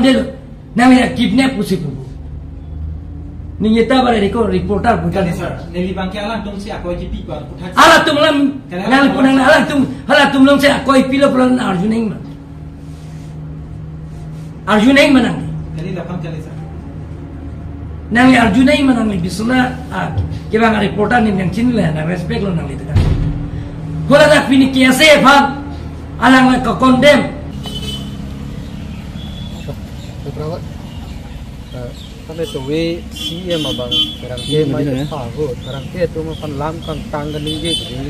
delo nang ya kidnap usipu ningita bare ko reporter bukan sir neli bangke alang tung si akoi ki pi ko putat ala tum lam nang punang ala tum long se akoi pilo plan arjuning manang kali lapang kali sir nang arjunai manang bisuna ke bang reporter nim yang chinle na respect lo nang itu kan hola na fini kiase phab alang ka condemn berawat kami tu we CM abang sekarang ke mai ho sekarang ke tu ma pan lam kang tang kan ni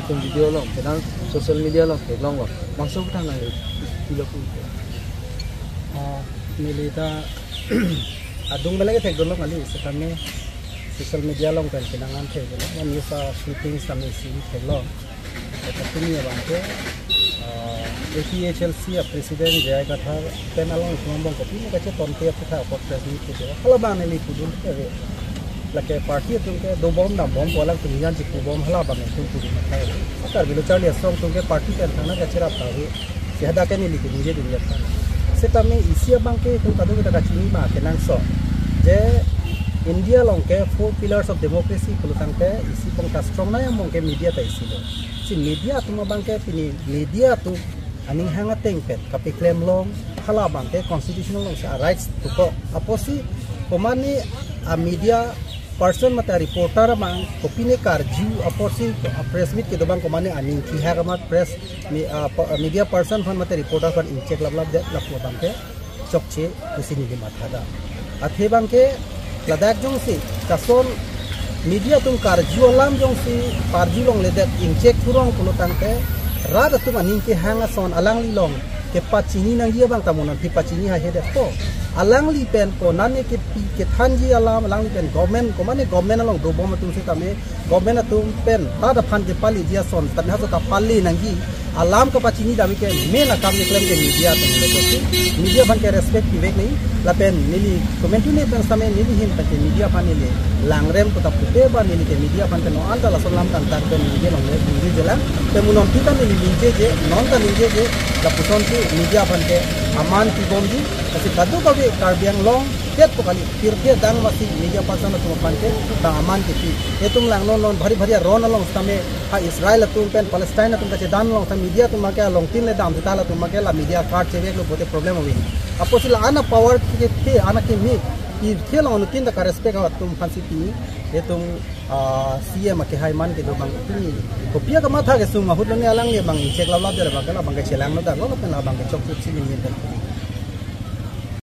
tu video lo sedang social media lo ke long lo maksud tang na kilo pu milita adung balai ke dolo kali sekame social media long kan kenangan ke dolo man yusa shooting sami si ke lo tapi ni abang ke APHLC presiden Jaya Gathar penalong ngomong kopi ni kace tonte apatha podcast ni ke hala bang ni kudun ke lake party tu ke do bom na bom bola tu niyan ji bom hala bang tu kudun na akar bilo charli asong tu ke party kan thana kace ra tawe sehada ke ni likhi ni je dunia ta setame isi abang ke tu kadu kita kacini ma kenang so je India long ke 4 pillars of democracy kulutang ke isi pong ka strong na yang mong ke media ta isi lo si media tu mabang ke pini media tu aning hanga tengpet kapi claim long hala bangke constitutional long sa rights to ko aposi komani a media person mata reporter mang kopine karju aposi press meet ke dobang komani aning ki hagamat press media person fan mata reporter fan in check lab de lakwa bangke chokche kusini di mathada athe bangke ladak jong si kason media tum karju alam jong si parju long ledak in check turong kulutang ke rada tu maning ke hanga son alang li long ke pacini nang dia bang tamunan ti pacini ha hede ko alang li pen ko nane ke thanji alam alang li pen government ko mane government along do bom tu se tame government tu pen rada phan ke pali dia son tan ha ta pali nang gi alam ka pacini dami ke mena kam ni claim ke media tu le ko media ban ke respect ki vek nei la pen nili comment ni pen same nili hin ta ke media pan ni le langrem ko ta pute ba nili ke media pan ke no anda la solam tan tan ke media long le duri jela te munon kita ni linje je non ta linje je la puson ti media pan ke aman ki bomdi kasi kadu ka be karbiang long tet ko kali pirke dang masi media person tu pan ke ta aman ki ti etung lang non bhari bhari ron long same ha Israel tu pen Palestine tu ka che dan long media tu make long tin le dam ta la tu make la media card che vek lo bote problem hobi apo sila ana power ke te ana ke mi ki thela on tin da ka respect ha tum fansi ti etung CM ke haiman ke do bang ti kopia ka matha ke sum mahut ne alang ye bang check la la de bang ka la bang ke chelang no da lo pen la bang ke chok chuk si ni